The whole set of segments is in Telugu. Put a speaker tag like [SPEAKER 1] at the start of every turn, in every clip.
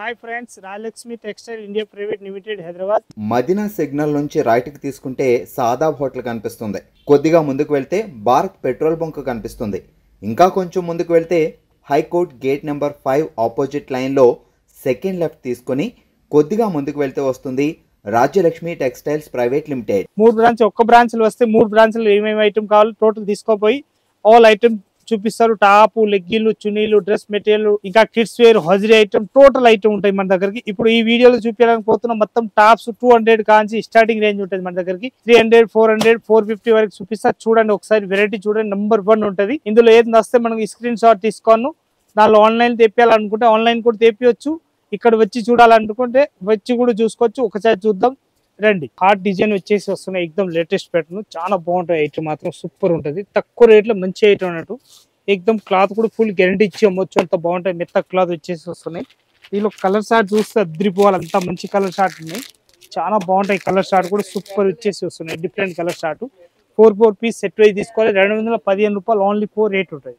[SPEAKER 1] Hi friends, Rajalakshmi textile India private limited Hyderabad.
[SPEAKER 2] Madina signal నుంచి రైట్కి తీసుకుంటే సాదాబ్ హోటల్ కనిపిస్తుంది. కొద్దిగా ముందుకు వెళ్తే భారత్ పెట్రోల్ బంక్ కనిపిస్తుంది. ఇంకా కొంచెం ముందుకు వెళ్తే హైకోర్ట్ గేట్ నెంబర్ 5 ఆపోజిట్ లైన్లో సెకండ్ లెఫ్ట్ తీసుకొని కొద్దిగా ముందుకు వెళ్తే వస్తుంది Rajyalakshmi textiles private limited.
[SPEAKER 1] 3 branch, ఒక్క బ్రాంచ్లు వస్తే 3 బ్రాంచ్లు ఏమేమి ఐటమ్ కావాలో టోటల్ తీసుకోపోయి ఆల్ ఐటమ్ చూపిస్తారు. టాపు, లెగ్గిన్లు, చున్నీలు, డ్రెస్ మెటీరియల్, ఇంకా కిడ్స్ వేర్, హజరీ ఐటమ్, టోటల్ ఐటమ్ ఉంటాయి మన దగ్గరికి. ఇప్పుడు ఈ వీడియోలో చూపించడానికి పోతున్న మొత్తం టాప్స్ 200 కాంచి స్టార్టింగ్ రేంజ్ ఉంటుంది మన దగ్గరికి. 300, 400, 450 వరకు చూపిస్తారు. చూడండి ఒకసారి, వెరైటీ చూడండి, నెంబర్ 1 ఉంటుంది. ఇందులో ఏది నస్తే మనకి స్క్రీన్ షాట్ తీసుకోను. దానిలో ఆన్లైన్ తెప్పియాలనుకుంటే ఆన్లైన్ కూడా తెప్పియొచ్చు. ఇక్కడ వచ్చి చూడాలనుకుంటే వచ్చి కూడా చూసుకోవచ్చు. ఒకసారి చూద్దాం రండి. హార్ట్ డిజైన్ వచ్చేసి వస్తున్నాయి, ఎక్దమ్ లేటెస్ట్ ప్యాటర్న్, చాలా బాగుంటాయి. ఐటమ్ మాత్రం సూపర్ ఉంటుంది. తక్కువ రేట్లో మంచి ఐటమ్ అన్నట్టు. ఎక్దమ్ క్లాత్ కూడా ఫుల్ గ్యారంటీ ఇచ్చి అమ్మొచ్చు, అంత బాగుంటాయి. మెత్త క్లాత్ వచ్చేసి వస్తున్నాయి. దీనిలో కలర్ షార్ట్ చూస్తే అద్రిపోవాలి, అంత మంచి కలర్ షార్ట్ ఉన్నాయి. చాలా బాగుంటాయి. కలర్ షార్ట్ కూడా సూపర్ వచ్చేసి వస్తున్నాయి. Different colour short 4 piece set wise తీసుకోవాలి. 215 రూపాయలు ఓన్లీ 4 రేట్ ఉంటుంది.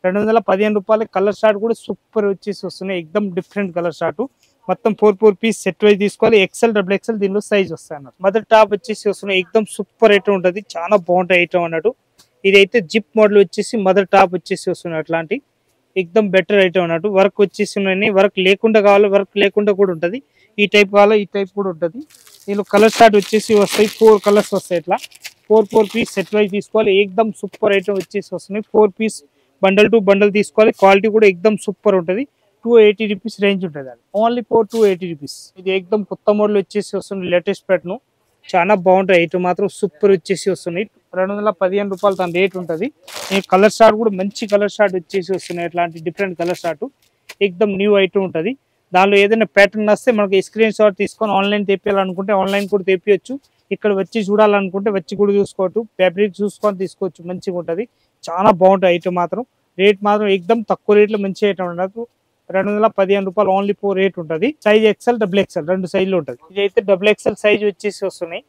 [SPEAKER 1] 215 రూపాయలు. కలర్ షార్ట్ కూడా సూపర్ వచ్చేసి వస్తున్నాయి. ఎక్దమ్ డిఫరెంట్ కలర్ షార్ట్. మొత్తం 4 పీస్ సెట్ వైజ్ తీసుకోవాలి. ఎక్సెల్, డబుల్ ఎక్సెల్ దీనిలో సైజ్ వస్తాయి అన్నట్టు. మదర్ టాప్ వచ్చేసి వస్తున్నాయి. ఎక్దమ్ సూపర్ ఐటమ్ ఉంటుంది. చాలా బాగుంటాయి ఐటమ్ అన్నట్టు. ఇదైతే జిప్ మోడల్ వచ్చేసి మదర్ టాప్ వచ్చేసి వస్తున్నాయి. అట్లాంటి ఎక్దమ్ బెటర్ ఐటమ్ అన్నట్టు. వర్క్ వచ్చేసి ఉన్నాయి. వర్క్ లేకుండా కావాలి, వర్క్ లేకుండా కూడా ఉంటుంది. ఈ టైప్ కావాలి, ఈ టైప్ కూడా ఉంటుంది. దీనిలో కలర్ షార్ట్ వచ్చేసి వస్తాయి. 4 కలర్స్ వస్తాయి. ఇట్లా 4 పీస్ సెట్ వైజ్ తీసుకోవాలి. ఎక్దమ్ సూపర్ ఐటమ్ వచ్చేసి వస్తున్నాయి. 4 పీస్ బండల్ టు బండల్ తీసుకోవాలి. క్వాలిటీ కూడా ఎక్దమ్ సూపర్ ఉంటుంది. 280 రూపీస్ రేంజ్ ఉంటుంది. అది ఓన్లీ 280 రూపీస్. ఇది ఎక్దమ్ కొత్త మోడల్ వచ్చేసి వస్తుంది. లేటెస్ట్ ప్యాటర్న్, చాలా బాగుంటాయి. ఐటమ్ మాత్రం సూపర్ వచ్చేసి వస్తున్నాయి. 215 రూపాయలు తన రేట్ ఉంటుంది. ఈ కలర్ షార్ట్ కూడా మంచి కలర్ షార్ట్ వచ్చేసి వస్తున్నాయి. అట్లాంటి డిఫరెంట్ కలర్ షార్ట్ ఎక్దమ్ న్యూ ఐటమ్ ఉంటుంది. దానిలో ఏదైనా ప్యాటర్న్ వస్తే మనకి స్క్రీన్ షాట్ తీసుకొని ఆన్లైన్ తెప్పియాలనుకుంటే ఆన్లైన్ కూడా తెప్పియచ్చు. ఇక్కడ వచ్చి చూడాలనుకుంటే వచ్చి కూడా చూసుకోవచ్చు. ఫ్యాబ్రిక్ చూసుకొని తీసుకోవచ్చు, మంచిగా ఉంటుంది. చాలా బాగుంటాయి ఐటమ్ మాత్రం. రేట్ మాత్రం ఎక్దమ్ తక్కువ రేట్లో మంచి ఐటమ్ ఉండదు. 215 రూపాయలు ఓన్లీ 4 రేట్ ఉంటుంది. సైజ్ ఎక్సెల్, డబుల్ ఎక్సెల్ 2 సైజులు ఉంటుంది. ఇదైతే డబుల్ ఎక్సెల్ సైజ్ వచ్చేసి వస్తున్నాయి.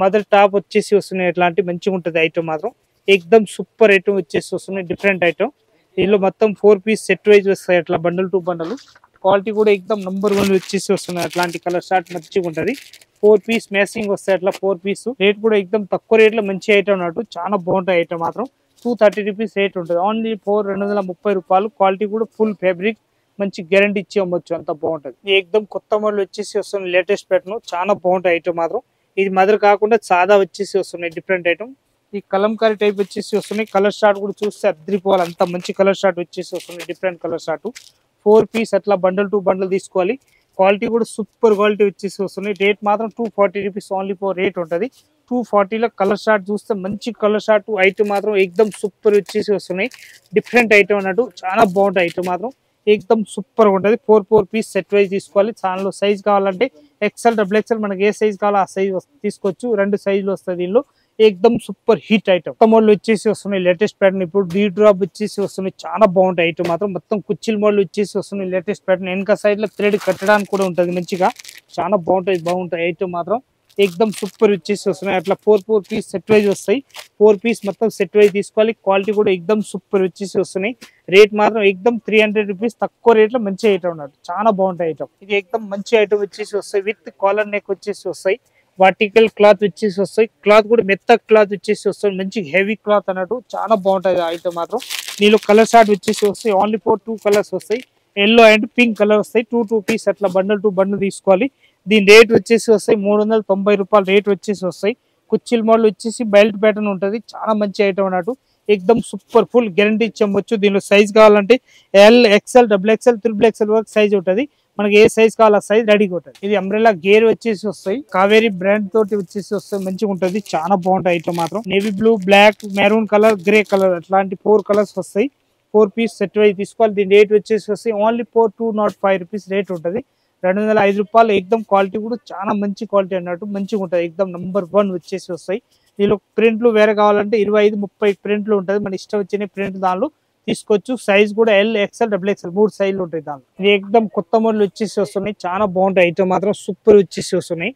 [SPEAKER 1] మదర్ టాప్ వచ్చేసి వస్తున్నాయి. ఇట్లాంటి మంచిగా ఉంటుంది ఐటమ్ మాత్రం. ఎక్దమ్ సూపర్ ఐటమ్ వచ్చేసి వస్తున్నాయి. Different item. దీనిలో మొత్తం 4 పీస్ సెట్ వైజ్ వస్తాయి. అట్లా బండల్ టు బండల్. క్వాలిటీ కూడా ఎక్దమ్ నెంబర్ 1 వచ్చేసి వస్తున్నాయి. అట్లాంటి కలర్ షార్ట్ మంచిగా ఉంటుంది. 4 పీస్ మ్యాచింగ్ వస్తాయి. అట్లా 4 పీస్. రేట్ కూడా ఎక్దమ్ తక్కువ రేట్లో మంచి ఐటమ్ అన్నట్టు. చాలా బాగుంటాయి ఐటమ్ మాత్రం. 230 రూపీస్ రేట్ ఉంటుంది. ఓన్లీ 230 రూపాయలు. క్వాలిటీ కూడా ఫుల్ ఫ్యాబ్రిక్, మంచి గ్యారంటీ ఇచ్చి అమ్మొచ్చు, అంత బాగుంటుంది. ఇది ఎక్దమ్ కొత్త మోడల్ వచ్చేసి వస్తుంది. లేటెస్ట్ ప్యాటర్న్, చాలా బాగుంటాయి ఐటమ్ మాత్రం. ఇది మదర్ కాకుండా సాదా వచ్చేసి వస్తున్నాయి. Different item. ఈ కలంకారీ టైప్ వచ్చేసి వస్తున్నాయి. కలర్ షార్ట్ కూడా చూస్తే అద్రిపోవాలి, అంత మంచి కలర్ షార్ట్ వచ్చేసి వస్తున్నాయి. డిఫరెంట్ కలర్ షార్ట్ 4 పీస్ అట్లా బండల్ టు బండల్ తీసుకోవాలి. క్వాలిటీ కూడా సూపర్ క్వాలిటీ వచ్చేసి వస్తున్నాయి. రేట్ మాత్రం 240 రూపీస్ ఓన్లీ 4 రేట్ ఉంటుంది. 240లో కలర్ షార్ట్ చూస్తే మంచి కలర్ షార్ట్ ఐటమ్ మాత్రం ఎక్దమ్ సూపర్ వచ్చేసి వస్తున్నాయి. డిఫరెంట్ ఐటమ్ అన్నట్టు. చాలా బాగుంటాయి ఐటమ్ మాత్రం. ఎక్దమ్ సూపర్ ఉంటుంది. 4 పీస్ సెట్ వైజ్ తీసుకోవాలి. దానిలో సైజ్ కావాలంటే ఎక్సెల్, డబుల్ ఎక్సెల్ మనకి ఏ సైజ్ కావాలో ఆ సైజ్ తీసుకోవచ్చు. 2 సైజులు వస్తాయి దీనిలో. ఎక్దమ్ సూపర్ హిట్ ఐటమ్. కొత్త మోడల్ వచ్చేసి వస్తున్నాయి. Latest pattern. ఇప్పుడు డీ డ్రాప్ వచ్చేసి వస్తున్నాయి. చాలా బాగుంటాయి ఐటమ్ మాత్రం. మొత్తం కుచ్చిల్ మోడల్ వచ్చేసి వస్తున్నాయి. Latest pattern. వెనక సైడ్ లో థ్రెడ్ కట్టడానికి కూడా ఉంటుంది మంచిగా. చాలా బాగుంటాయి ఐటమ్ మాత్రం. ఎక్దమ్ సూపర్ వచ్చేసి వస్తున్నాయి. అట్లా 4 పీస్ సెట్ వైజ్ వస్తాయి. 4 పీస్ మొత్తం సెట్ వైజ్ తీసుకోవాలి. క్వాలిటీ కూడా ఎక్దమ్ సూపర్ వచ్చేసి వస్తున్నాయి. రేట్ మాత్రం ఎక్దమ్ 300 రూపీస్. తక్కువ రేట్ లో మంచి ఐటమ్ అన్నట్టు. చాలా బాగుంటాయి ఐటమ్. ఇది ఎక్దమ్ మంచి ఐటమ్ వచ్చేసి వస్తాయి. విత్ కాలర్ నెక్ వచ్చేసి వస్తాయి. వర్టికల్ క్లాత్ వచ్చేసి వస్తాయి. క్లాత్ కూడా మెత్త క్లాత్ వచ్చేసి వస్తాయి. మంచి హెవీ క్లాత్ అన్నట్టు. చాలా బాగుంటాయి ఐటమ్ మాత్రం. దీనిలో కలర్ షార్ట్ వచ్చేసి వస్తాయి. ఓన్లీ 2 కలర్స్ వస్తాయి. ఎల్లో అండ్ పింక్ కలర్ వస్తాయి. 2 పీస్ అట్లా బండల్ టు బండల్ తీసుకోవాలి. దీని రేట్ వచ్చేసి వస్తాయి 390 రూపాయలు రేట్ వచ్చేసి వస్తాయి. కుచ్చిల్ మోడల్ వచ్చేసి బెల్ట్ ప్యాటర్న్ ఉంటుంది. చాలా మంచి ఐటమ్ అన్నట్టు. ఎక్దమ్ సూపర్ ఫుల్ గ్యారంటీ ఇచ్చవచ్చు. దీనిలో సైజ్ కావాలంటే L, XL, double XL, triple XL వరకు సైజ్ ఉంటుంది. మనకి ఏ సైజ్ కావాలో ఆ సైజ్ రెడీగా ఉంటుంది. ఇది అంబ్రెల్లా గేర్ వచ్చేసి వస్తాయి. కావేరీ బ్రాండ్ తోటి వచ్చేసి వస్తాయి. మంచిగా ఉంటుంది. చాలా బాగుంటాయి ఐటమ్ మాత్రం. Navy blue, black, maroon colour, grey colour అట్లాంటి 4 కలర్స్ వస్తాయి. 4 పీస్ సెట్ వైజ్ తీసుకోవాలి. దీని రేట్ వచ్చేసి వస్తాయి ఓన్లీ 205 రూపీస్ రేట్ ఉంటుంది. 205 రూపాయలు. ఎక్దమ్ క్వాలిటీ కూడా చాలా మంచి క్వాలిటీ అన్నట్టు. మంచిగా ఉంటుంది. ఎక్దమ్ నెంబర్ 1 వచ్చేసి వస్తాయి. దీనిలో ప్రింట్లు వేరే కావాలంటే 25, 30 ప్రింట్లు ఉంటుంది. మన ఇష్టం వచ్చిన ప్రింట్ దానిలో తీసుకోవచ్చు. సైజ్ కూడా ఎల్, ఎక్సెల్, డబుల్ ఎక్సెల్ 3 సైజులు ఉంటాయి దానిలో. ఇది ఎక్దమ్ కొత్త మోడల్ వచ్చేసి వస్తున్నాయి. చాలా బాగుంటాయి ఐటమ్ మాత్రం. సూపర్ వచ్చేసి వస్తున్నాయి.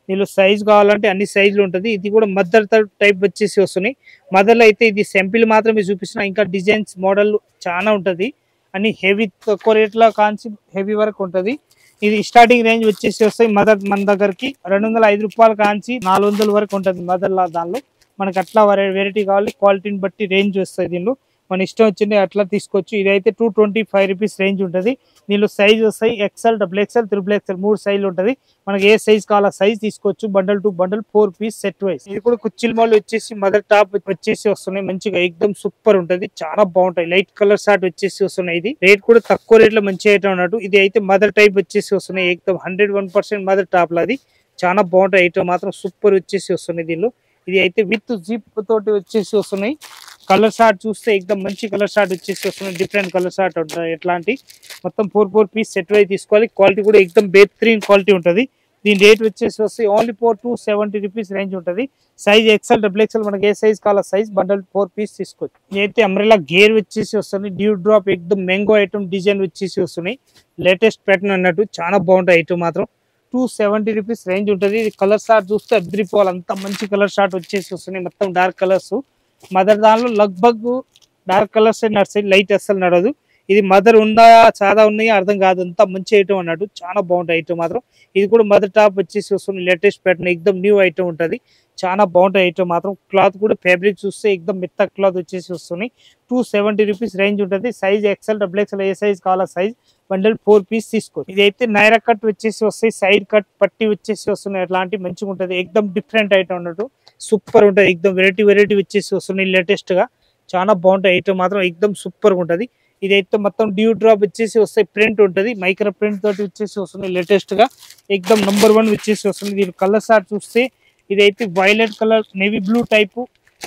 [SPEAKER 1] దీనిలో సైజ్ కావాలంటే అన్ని సైజులు ఉంటుంది. ఇది కూడా మదర్ టైప్ వచ్చేసి వస్తున్నాయి. మదర్లో అయితే ఇది సింపుల్ మాత్రమే చూపిస్తున్నా. ఇంకా డిజైన్స్ మోడల్ చాలా ఉంటుంది. అన్ని హెవీ తక్కువ రేట్లో కాన్సి హెవీ వరకు ఉంటుంది. ఇది స్టార్టింగ్ రేంజ్ వచ్చేసి వస్తాయి మదర్ మన దగ్గరికి 205 రూపాయల కాంచి 400 వరకు ఉంటుంది మదర్ లా. దానిలో మనకి అట్లా వెరైటీ కావాలి, క్వాలిటీని బట్టి రేంజ్ వస్తాయి. దీనిలో మన ఇష్టం వచ్చింది అట్లా తీసుకోవచ్చు. ఇదైతే 225 రూపీస్ రేంజ్ ఉంటుంది. దీనిలో సైజ్ వస్తాయి XL, double XL, triple XL 3 సైజులు ఉంటుంది. మనకి ఏ సైజ్ కావాలో సైజ్ తీసుకోవచ్చు. Bundle to bundle 4 piece set wise. ఇది కూడా కుచ్చిల్ మాల్ వచ్చేసి మదర్ టాప్ వచ్చేసి వస్తున్నాయి. మంచిగా ఎక్దమ్ సూపర్ ఉంటుంది, చాలా బాగుంటాయి. లైట్ కలర్ షార్ట్ వచ్చేసి వస్తున్నాయి. ఇది రేట్ కూడా తక్కువ రేట్ లో మంచి ఐటమ్ అన్నట్టు. ఇది అయితే మదర్ టైప్ వచ్చేసి వస్తున్నాయి. ఎక్దమ్ 101% మదర్ టాప్ లో. అది చాలా బాగుంటాయి ఐటమ్ మాత్రం సూపర్ వచ్చేసి వస్తున్నాయి. దీనిలో ఇది అయితే విత్ జిప్ తోటి వచ్చేసి వస్తున్నాయి. కలర్ షార్ట్ చూస్తే ఎక్దమ్ మంచి కలర్ షార్ట్ వచ్చేసి వస్తున్నాయి. డిఫరెంట్ కలర్ షార్ట్ ఉంటాయి. ఎట్లాంటి మొత్తం 4 పీస్ సెట్ వైజ్ తీసుకోవాలి. క్వాలిటీ కూడా ఎక్దమ్ బెహతరీన్ క్వాలిటీ ఉంటుంది. దీని రేట్ వచ్చేసి వస్తే ఓన్లీ 270 రూపీస్ రేంజ్ ఉంటుంది. సైజ్ ఎక్సెల్, డబుల్ ఎక్సెల్ మనకి ఏ సైజ్ కావాలో సైజ్ బండల్ 4 పీస్ తీసుకోవచ్చు. ఇదైతే అంబ్రెల్లా గేర్ వచ్చేసి వస్తుంది. డ్యూ డ్రాప్ ఎక్దమ్ మ్యాంగో ఐటమ్ డిజైన్ వచ్చేసి వస్తున్నాయి. లేటెస్ట్ ప్యాటర్న్ అన్నట్టు చాలా బాగుంటాయి ఐటమ్ మాత్రం. 270 రూపీస్ రేంజ్ ఉంటుంది. ఇది కలర్ షార్ట్ చూస్తే అద్రిపోవాలి, అంత మంచి కలర్ షార్ట్ వచ్చేసి వస్తున్నాయి. మొత్తం డార్క్ కలర్స్. మదర్ దానిలో లగ్భగ్ డార్క్ కలర్స్ నడుస్తాయి, లైట్ అస్సలు నడదు. ఇది మదర్ ఉందా చాలా ఉన్నాయి అర్థం కాదు, అంత మంచి ఐటమ్ అన్నట్టు. చాలా బాగుంటాయి ఐటమ్ మాత్రం. ఇది కూడా మదర్ టాప్ వచ్చేసి వస్తుంది. లేటెస్ట్ ప్యాటర్న్ ఎక్దమ్ న్యూ ఐటమ్ ఉంటుంది. చాలా బాగుంటాయి ఐటమ్ మాత్రం. క్లాత్ కూడా ఫ్యాబ్రిక్ చూస్తే ఎక్దమ్ మెత్త క్లాత్ వచ్చేసి వస్తున్నాయి. 270 రూపీస్ రేంజ్ ఉంటుంది. సైజ్ ఎక్సెల్, డబుల్ ఎక్సెల్ ఏ సైజ్ కావాలా సైజ్ బండల్ 4 పీస్ తీసుకోవచ్చు. ఇది అయితే నైరా కట్ వచ్చేసి వస్తాయి. సైడ్ కట్ పట్టి వచ్చేసి వస్తున్నాయి. అట్లాంటి మంచిగా ఉంటుంది. ఎక్దమ్ డిఫరెంట్ ఐటమ్ అన్నట్టు. సూపర్ ఉంటుంది. ఎక్దమ్ వెరైటీ వచ్చేసి వస్తున్నాయి లేటెస్ట్ గా. చాలా బాగుంటాయి ఐటమ్ మాత్రం. ఎక్దమ్ సూపర్ గా ఉంటుంది. ఇదైతే మొత్తం డ్యూ డ్రాప్ వచ్చేసి వస్తాయి. ప్రింట్ ఉంటుంది, మైక్రో ప్రింట్ తోటి వచ్చేసి వస్తుంది. లేటెస్ట్ గా ఎక్దమ్ నంబర్ 1 వచ్చేసి వస్తుంది. దీని కలర్ షార్ట్ చూస్తే ఇదైతే violet colour, navy blue type,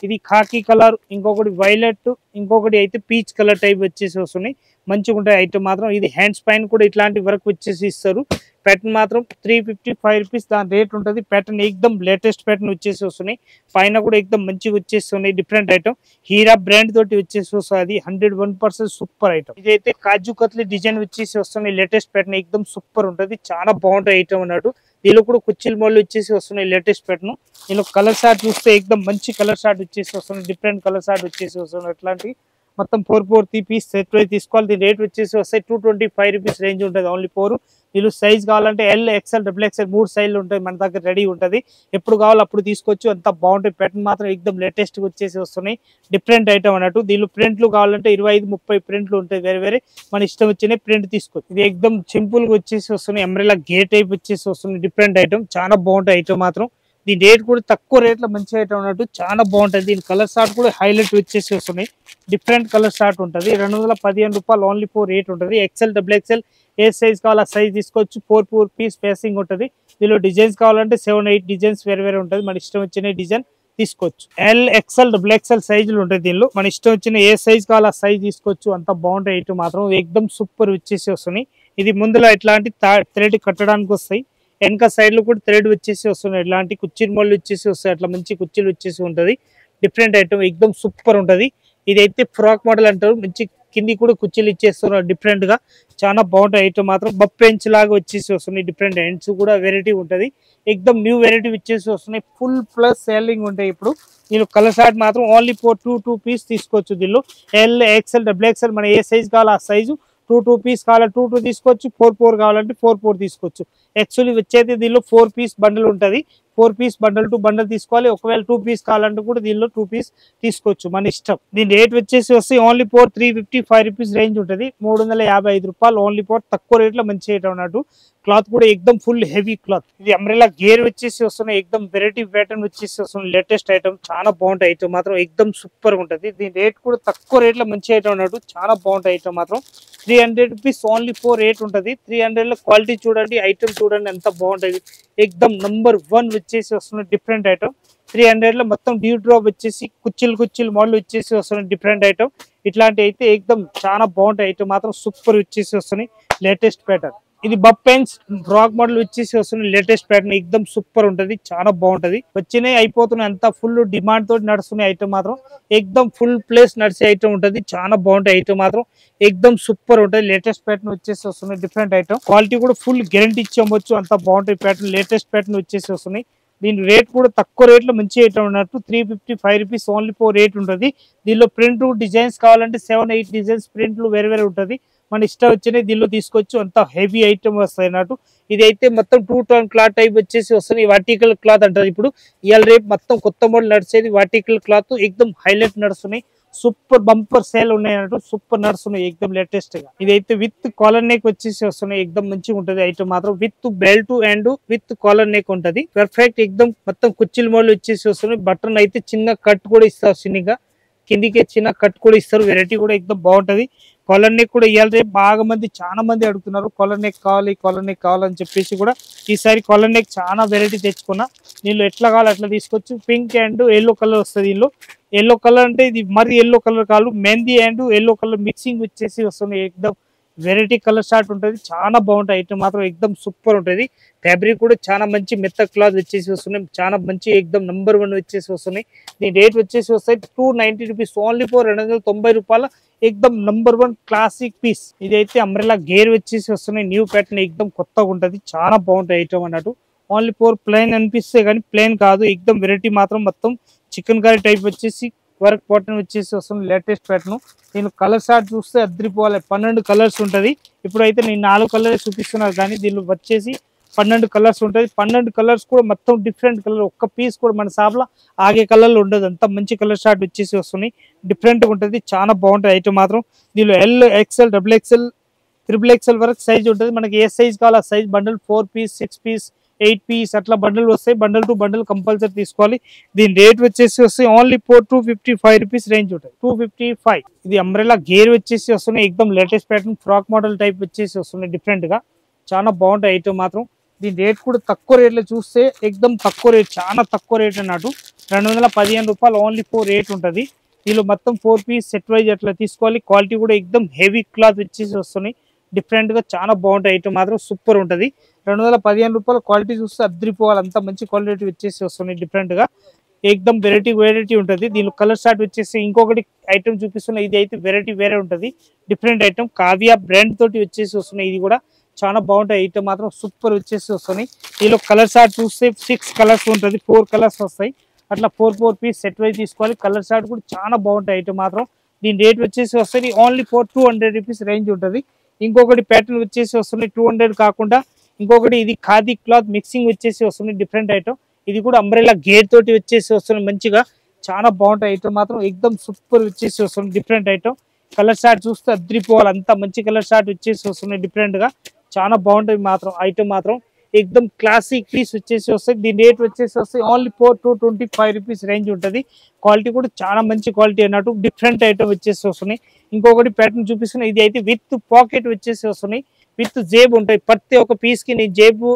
[SPEAKER 1] ఇది ఖాకీ కలర్, ఇంకొకటి వైలెట్, ఇంకొకటి అయితే పీచ్ కలర్ టైప్ వచ్చేసి వస్తున్నాయి. మంచిగా ఉంటాయి ఐటమ్ మాత్రం. ఇది హ్యాండ్స్ పైన కూడా ఇట్లాంటి వర్క్ వచ్చేసి ఇస్తారు. ప్యాటర్న్ మాత్రం 355 రూపీస్ దాని రేట్ ఉంటుంది. ప్యాటర్న్ ఎక్దమ్ లేటెస్ట్ ప్యాటర్న్ వచ్చేసి వస్తున్నాయి. పైన కూడా ఎక్దమ్ మంచిగా వచ్చేస్తున్నాయి. డిఫరెంట్ ఐటమ్ హీరా బ్రాండ్ తోటి వచ్చేసి వస్తుంది. 101% సూపర్ ఐటమ్. ఇదైతే కాజు కత్లీ డిజైన్ వచ్చేసి వస్తున్నాయి. లేటెస్ట్ ప్యాటర్న్ ఎక్దమ్ సూపర్ ఉంటుంది. చాలా బాగుంటాయి ఐటమ్ అన్నట్టు. దీనిలో కూడా కుచ్చిల్ మోడల్ వచ్చేసి వస్తున్నాయి. Latest pattern. దీనిలో కలర్ షార్ట్ చూస్తే ఎక్దమ్ మంచి కలర్ షార్ట్ వచ్చేసి వస్తున్నాయి. డిఫరెంట్ కలర్ షార్ట్ వచ్చేసి వస్తున్నాయి. అట్లాంటి మొత్తం 4 పీస్ సెట్ వైజ్ తీసుకోవాలి. దీని రేట్ వచ్చేసి వస్తాయి 225 రూపీస్ రేంజ్ ఉంటుంది. ఓన్లీ 4. వీళ్ళు సైజ్ కావాలంటే ఎల్, ఎక్సెల్, డబుల్ ఎక్సెల్ 3 సైజులు ఉంటాయి మన దగ్గర రెడీ ఉంటుంది. ఎప్పుడు కావాలో అప్పుడు తీసుకోవచ్చు. అంత బాగుంటాయి. ప్యాటర్న్ మాత్రం ఎక్దమ్ లేటెస్ట్ వచ్చేసి వస్తున్నాయి. డిఫరెంట్ ఐటమ్ అన్నట్టు. దీనిలో ప్రింట్లు కావాలంటే 25-30 ప్రింట్లు ఉంటాయి. వేరే మన ఇష్టం వచ్చిన ప్రింట్ తీసుకోవచ్చు. ఇది ఎక్దమ్ సింపుల్ గా వచ్చేసి వస్తున్నాయి. అంబ్రెల్లా గేర్ టైప్ వచ్చేసి వస్తుంది. డిఫరెంట్ ఐటమ్, చాలా బాగుంటాయి ఐటమ్ మాత్రం. దీని రేట్ కూడా తక్కువ రేట్ లో మంచి ఐటమ్ అన్నట్టు. చాలా బాగుంటుంది. దీని కలర్ షార్ట్ కూడా హైలైట్ వచ్చేసి వస్తున్నాయి. డిఫరెంట్ కలర్ షార్ట్ ఉంటుంది. 215 రూపాయలు ఓన్లీ 4 రేట్ ఉంటుంది. ఎక్సెల్, డబుల్ ఎక్సెల్ ఏ సైజ్ కావాలో సైజ్ తీసుకోవచ్చు. 4 పీస్ పేసింగ్ ఉంటుంది. దీనిలో డిజైన్స్ కావాలంటే 7-8 డిజైన్స్ వేరే ఉంటుంది. మన ఇష్టం వచ్చిన డిజైన్ తీసుకోవచ్చు. ఎల్, ఎక్సెల్, డబుల్ ఎక్సెల్ సైజులు ఉంటాయి. దీనిలో మన ఇష్టం వచ్చిన ఏ సైజ్ కావాలో సైజ్ తీసుకోవచ్చు. అంత బాగుంటాయి ఐటమ్ మాత్రం. ఎక్దమ్ సూపర్ వచ్చేసి వస్తున్నాయి. ఇది ముందులో ఇట్లాంటి థ్రెడ్ కట్టడానికి వస్తాయి. వెనక సైడ్ లో కూడా థ్రెడ్ వచ్చేసి వస్తున్నాయి. ఇట్లాంటి కుర్చీలు మళ్ళీ వచ్చేసి వస్తాయి. అట్లా మంచి కుర్చీలు వచ్చేసి ఉంటది. డిఫరెంట్ ఐటమ్ ఎక్దమ్ సూపర్ ఉంటది. ఇదైతే ఫ్రాక్ మోడల్ అంటారు. మంచి కింది కూడా కుర్చీలు ఇచ్చేస్తున్నారు డిఫరెంట్ గా. చాలా బాగుంటాయి ఐటమ్ మాత్రం. బఫ్ బెంచ్ లాగా వచ్చేసి వస్తున్నాయి. డిఫరెంట్ హ్యాండ్స్ కూడా వెరైటీ ఉంటది. ఎక్దమ్ న్యూ వెరైటీ వచ్చేసి వస్తున్నాయి. ఫుల్ ప్లస్ సేలింగ్ ఉంటాయి ఇప్పుడు. దీనిలో కలర్ షార్ట్ మాత్రం ఓన్లీ 2 పీస్ తీసుకోవచ్చు. దీనిలో ఎల్, ఎక్సెల్, డబుల్ ఎక్సెల్ మన ఏ సైజ్ కావాలో ఆ సైజు. 2 పీస్ కావాలంటే 2 తీసుకోవచ్చు. 4 కావాలంటే 4 తీసుకోవచ్చు. యాక్చువల్లీ వచ్చేది దీనిలో 4 పీస్ బండల్ ఉంటుంది. 4 పీస్ బండల్ టు బండల్ తీసుకోవాలి. ఒకవేళ 2 పీస్ కావాలంటే కూడా దీనిలో 2 పీస్ తీసుకోవచ్చు, మన ఇష్టం. దీని రేట్ వచ్చేసి వస్తే ఓన్లీ 355 రూపీస్ రేంజ్ ఉంటుంది. 355 రూపాయలు ఓన్లీ తక్కువ రేట్ లో మంచి ఐటమ్ అన్నట్టు. క్లాత్ కూడా ఎక్దమ్ ఫుల్ హెవీ క్లాత్. ఇది అంబ్రెల్లా గేర్ వచ్చేసి వస్తున్నాయి. ఎక్దమ్ వెరైటీ ప్యాటర్న్ వచ్చేసి వస్తున్నాయి. లేటెస్ట్ ఐటమ్, చాలా బాగుంటాయి ఐటమ్ మాత్రం. ఎక్దమ్ సూపర్ ఉంటుంది. దీని రేట్ కూడా తక్కువ రేట్ లో మంచి ఐటమ్ అన్నట్టు. చాలా బాగుంటాయి ఐటమ్ మాత్రం. 300 రూపీస్ ఓన్లీ 4 రేట్ ఉంటుంది. 300 లో క్వాలిటీ చూడండి, ఐటమ్ చూడండి ఎంత బాగుంటుంది. ఎక్దమ్ నంబర్ 1 వచ్చేసి వస్తున్న డిఫరెంట్ ఐటమ్. 300 లో మొత్తం డ్యూ డ్రాప్ వచ్చేసి కుచ్చిలు మోడల్ వచ్చేసి వస్తున్నాయి. డిఫరెంట్ ఐటమ్ ఇట్లాంటి అయితే ఎక్దమ్ చాలా బాగుంటాయి ఐటమ్ మాత్రం. సూపర్ వచ్చేసి వస్తున్నాయి. Latest pattern. ఇది బఫ్ పెన్స్ ఫ్రాక్ మోడల్ వచ్చేసి వస్తున్నాయి. లేటెస్ట్ ప్యాటర్న్ ఎక్దమ్ సూపర్ ఉంటది. చాలా బాగుంటది. వచ్చినాయి అయిపోతున్నాయి. అంతా ఫుల్ డిమాండ్ తోటి నడుస్తున్నాయి ఐటమ్ మాత్రం. ఎక్దమ్ ఫుల్ ప్లేస్ నడిచే ఐటమ్ ఉంటది. చాలా బాగుంటాయి ఐటమ్ మాత్రం. ఎక్దమ్ సూపర్ ఉంటది. లేటెస్ట్ ప్యాటర్న్ వచ్చేసి వస్తున్నాయి. Different item. క్వాలిటీ కూడా ఫుల్ గ్యారంటీ ఇచ్చేవచ్చు. అంత బాగుంటాయి ప్యాటర్న్. లేటెస్ట్ ప్యాటర్న్ వచ్చేసి వస్తున్నాయి. దీని రేట్ కూడా తక్కువ రేట్ లో మంచి ఐటమ్ ఉన్నట్టు. 355 రూపీస్ ఓన్లీ 4 రేట్ ఉంటుంది. దీనిలో ప్రింట్ డిజైన్స్ కావాలంటే 7-8 డిజైన్స్ ప్రింట్లు వేరే ఉంటుంది. మన ఇష్టం వచ్చినవి దీనిలో తీసుకోవచ్చు. అంత హెవీ ఐటమ్ వస్తాయి అన్నట్టు. ఇదైతే మొత్తం 2 టోన్ క్లాత్ టైప్ వచ్చేసి వస్తుంది. వర్టికల్ క్లాత్ అంటారు. ఇప్పుడు ఇవాళ రేపు మొత్తం కొత్త మోడల్ నడిచేది వర్టికల్ క్లాత్, ఎక్దమ్ హైలైట్ నడుస్తున్నాయి. సూపర్ బంపర్ సేల్ ఉన్నాయి అన్నట్టు. సూపర్ నడుస్తున్నాయి ఎక్దమ్ లేటెస్ట్ గా. ఇదైతే విత్ కాలర్ నెక్ వచ్చేసి వస్తున్నాయి. ఎక్దమ్ మంచిగా ఉంటది ఐటమ్ మాత్రం. With belt and with collar neck ఉంటది. పర్ఫెక్ట్ ఎక్దమ్ మొత్తం కుచ్చిల్ మోడల్ వచ్చేసి వస్తున్నాయి. బటన్ అయితే చిన్న కట్ కూడా ఇస్తారు. చిన్నగా కిందికి చిన్న కట్ కూడా ఇస్తారు. వెరైటీ కూడా ఎక్దమ్ బాగుంటది. కాలర్ నెక్ కూడా ఇవాళ రేపు బాగా మంది చాలా మంది అడుగుతున్నారు. కాలర్ నెక్ కావాలని చెప్పేసి కూడా ఈసారి కాలర్ నెక్ చాలా వెరైటీ తెచ్చుకున్నా. దీనిలో ఎట్లా కావాలి అట్లా తీసుకోవచ్చు. పింక్ అండ్ ఎల్లో కలర్ వస్తుంది. దీనిలో ఎల్లో కలర్ అంటే ఇది మరి ఎల్లో కలర్ కాదు, mehndi and yellow colour mixing వచ్చేసి వస్తుంది. ఎక్దమ్ వెరైటీ కలర్ షార్ట్ ఉంటుంది. చాలా బాగుంటాయి ఐటమ్ మాత్రం. ఎక్దమ్ సూపర్ ఉంటుంది. ఫ్యాబ్రిక్ కూడా చాలా మంచి మెత్త క్లాత్ వచ్చేసి వస్తున్నాయి. చాలా మంచి ఎక్దమ్ నంబర్ 1 వచ్చేసి వస్తున్నాయి. దీని రేట్ వచ్చేసి వస్తాయి 290 రూపీస్ ఓన్లీ ఫర్ 290 రూపాయల ఎక్దమ్ నంబర్ 1 క్లాసిక్ పీస్. ఇదైతే అంబ్రెల్లా గేర్ వచ్చేసి వస్తున్నాయి. న్యూ ప్యాటర్న్ ఎక్దమ్ కొత్తగా ఉంటుంది. చాలా బాగుంటాయి ఐటమ్ అన్నట్టు. ఓన్లీ ఫోర్ ప్లెయిన్ అనిపిస్తే కానీ ప్లెయిన్ కాదు. ఎక్దమ్ వెరైటీ మాత్రం మొత్తం చికెన్ కర్రీ టైప్ వచ్చేసి వర్క్ ప్యాటర్న్ వచ్చేసి వస్తుంది. Latest pattern. నేను కలర్ షార్ట్ చూస్తే అద్రిపోవాలి. 12 కలర్స్ ఉంటుంది. ఇప్పుడైతే నేను 4 కలర్స్ చూపిస్తున్నారు కానీ దీనిలో వచ్చేసి 12 కలర్స్ ఉంటుంది. 12 కలర్స్ కూడా మొత్తం డిఫరెంట్ కలర్. ఒక్క పీస్ కూడా మన షాప్లో ఆగే కలర్లో ఉండదు. అంత మంచి కలర్ షార్ట్ వచ్చేసి వస్తున్నాయి. డిఫరెంట్గా ఉంటుంది. చాలా బాగుంటుంది ఐటమ్ మాత్రం. దీనిలో ఎల్, ఎక్స్ఎల్, XXL, XXL వరకు సైజ్ ఉంటుంది. మనకి ఏ సైజ్ కావాలి ఆ size. Bundle 4 piece, 6 piece, 8 piece అట్లా బండల్ వస్తాయి. బండల్ టు బండల్ కంపల్సరీ తీసుకోవాలి. దీని రేట్ వచ్చేసి వస్తాయి ఓన్లీ 255 రూపీస్ రేంజ్ ఉంటుంది. 255. ఇది అంబ్రెల్లా గేర్ వచ్చేసి వస్తున్నాయి. ఎక్దమ్ latest pattern frock model type వచ్చేసి వస్తున్నాయి. డిఫరెంట్ గా చాలా బాగుంటాయి ఐటమ్ మాత్రం. దీని రేట్ కూడా తక్కువ రేట్లో చూస్తే ఎక్దమ్ తక్కువ రేట్, చాలా తక్కువ రేట్ అన్నట్టు. 215 రూపాయలు ఓన్లీ 4 రేట్ ఉంటుంది. దీనిలో మొత్తం 4 పీస్ సెట్ వైజ్ అట్లా తీసుకోవాలి. క్వాలిటీ కూడా ఎక్దమ్ హెవీ క్లాత్ వచ్చేసి వస్తున్నాయి. డిఫరెంట్ గా చాలా బాగుంటాయి ఐటమ్ మాత్రం. సూపర్ ఉంటుంది. 215 రూపాయలు. క్వాలిటీ చూస్తే అద్రిపోవాలి. అంత మంచి క్వాలిటీ వచ్చేసి వస్తున్నాయి. డిఫరెంట్ గా ఎక్దమ్ వెరైటీ ఉంటుంది. దీనిలో కలర్ షార్ట్ వచ్చేసి ఇంకొకటి ఐటమ్ చూపిస్తున్నాయి. ఇది అయితే వెరైటీ వేరే ఉంటుంది. డిఫరెంట్ ఐటమ్ కావ్య బ్రాండ్ తోటి వచ్చేసి వస్తున్నాయి. ఇది కూడా చాలా బాగుంటాయి ఐటమ్ మాత్రం. సూపర్ వచ్చేసి వస్తున్నాయి. దీనిలో కలర్ షార్ట్ చూస్తే 6 కలర్స్ ఉంటుంది. 4 కలర్స్ వస్తాయి. అట్లా 4 పీస్ సెట్ వైజ్ తీసుకోవాలి. కలర్ షార్ట్ కూడా చాలా బాగుంటాయి ఐటమ్ మాత్రం. దీని రేట్ వచ్చేసి వస్తుంది ఓన్లీ 200 రూపీస్ రేంజ్ ఉంటుంది. ఇంకొకటి ప్యాటర్న్ వచ్చేసి వస్తుంది 200 కాకుండా ఇంకొకటి ఇది ఖాదీ క్లాత్ మిక్సింగ్ వచ్చేసి వస్తుంది. Different item. ఇది కూడా అంబ్రెల్లా గేర్ తోటి వచ్చేసి వస్తుంది. మంచిగా చాలా బాగుంటాయి ఐటమ్ మాత్రం. ఎక్దమ్ సూపర్ వచ్చేసి వస్తుంది. Different item. కలర్ షార్ట్ చూస్తే అద్రిపోవాలి. అంత మంచి కలర్ షార్ట్ వచ్చేసి వస్తున్నాయి. డిఫరెంట్ గా చాలా బాగుంటాయి మాత్రం ఐటమ్ మాత్రం. ఎక్దమ్ క్లాసిక్ పీస్ వచ్చేసి వస్తాయి. దీని రేట్ వచ్చేసి వస్తాయి ఓన్లీ 225 రూపీస్ రేంజ్ ఉంటుంది. క్వాలిటీ కూడా చాలా మంచి క్వాలిటీ అన్నట్టు. డిఫరెంట్ ఐటమ్ వచ్చేసి వస్తున్నాయి. ఇంకొకటి ప్యాటర్న్ చూపిస్తున్నాయి. ఇది అయితే విత్ పాకెట్ వచ్చేసి వస్తున్నాయి. విత్ జేబు ఉంటాయి. ప్రతి ఒక్క పీస్ కి నేను జేబు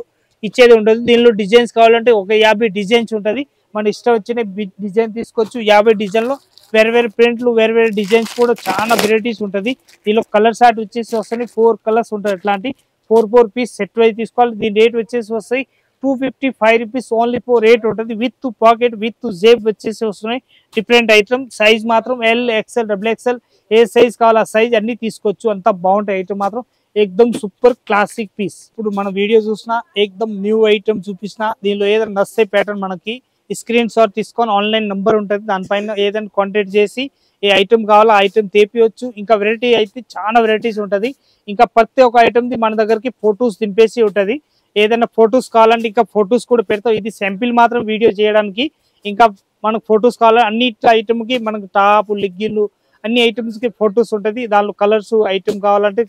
[SPEAKER 1] ఇచ్చేది ఉంటుంది. దీనిలో డిజైన్స్ కావాలంటే ఒక 50 డిజైన్స్ ఉంటుంది. మన ఇష్టం వచ్చిన డిజైన్ తీసుకోవచ్చు. 50 డిజైన్ లో వేరే ప్రింట్లు, వేరే డిజైన్స్ కూడా చాలా వెరైటీస్ ఉంటుంది. దీనిలో కలర్ షార్ట్ వచ్చేసి వస్తున్నాయి. 4 కలర్స్ ఉంటుంది. అట్లాంటి 4 పీస్ సెట్ వైజ్ తీసుకోవాలి. దీని రేట్ వచ్చేసి వస్తాయి 255 రూపీస్ ఓన్లీ 4 రేట్ ఉంటుంది. విత్ పాకెట్ విత్ జేబ్ వచ్చేసి వస్తున్నాయి. Different item. సైజ్ మాత్రం ఎల్, XXL, XXL ఏ సైజ్ కావాలి ఆ సైజ్ అన్ని తీసుకోవచ్చు. అంతా బాగుంటాయి ఐటమ్ మాత్రం. ఎక్దమ్ సూపర్ క్లాసిక్ పీస్. ఇప్పుడు మన వీడియో చూసినా ఎక్దమ్ న్యూ ఐటమ్ చూపించిన దీనిలో ఏదైనా నచ్చే ప్యాటర్న్ మనకి స్క్రీన్ షాట్ తీసుకొని ఆన్లైన్ నంబర్ ఉంటుంది. దానిపైన ఏదైనా కాంటాక్ట్ చేసి ఏ ఐటమ్ కావాలో ఆ ఐటమ్ తెప్పియొచ్చు. ఇంకా వెరైటీ అయితే చాలా వెరైటీస్ ఉంటుంది. ఇంకా ప్రతి ఒక్క ఐటమ్ ది మన దగ్గరికి ఫొటోస్ దింపేసి ఉంటుంది. ఏదైనా ఫొటోస్ కావాలంటే ఇంకా ఫొటోస్ కూడా పెడతాం. ఇది శాంపిల్ మాత్రం వీడియో చేయడానికి. ఇంకా మనకు ఫొటోస్ కావాలంటే అన్ని ఐటమ్ కి మనకు టాప్, లెగ్గిన్లు అన్ని ఐటమ్స్ కి ఫొటోస్ ఉంటుంది. దానిలో కలర్స్ ఐటమ్ కావాలంటే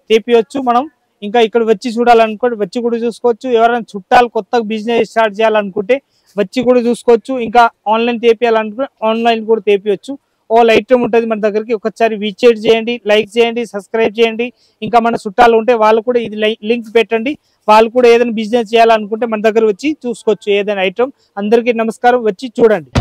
[SPEAKER 1] తెప్పియొచ్చు మనం. ఇంకా ఇక్కడ వచ్చి చూడాలనుకుంటే వచ్చి కూడా చూసుకోవచ్చు. ఎవరైనా చుట్టాలు కొత్తగా బిజినెస్ స్టార్ట్ చేయాలనుకుంటే వచ్చి కూడా చూసుకోవచ్చు. ఇంకా ఆన్లైన్ తెప్పియాలనుకుంటే ఆన్లైన్ కూడా తెప్పియొచ్చు. ఆల్ ఐటమ్ ఉంటుంది మన దగ్గరికి. ఒకసారి విజిట్ చేయండి, లైక్ చేయండి, సబ్స్క్రైబ్ చేయండి. ఇంకా మన చుట్టాలు ఉంటే వాళ్ళు కూడా ఇది లింక్ పెట్టండి. వాళ్ళు కూడా ఏదైనా బిజినెస్ చేయాలనుకుంటే మన దగ్గర వచ్చి చూసుకోవచ్చు ఏదైనా ఐటమ్. అందరికీ నమస్కారం. వచ్చి చూడండి.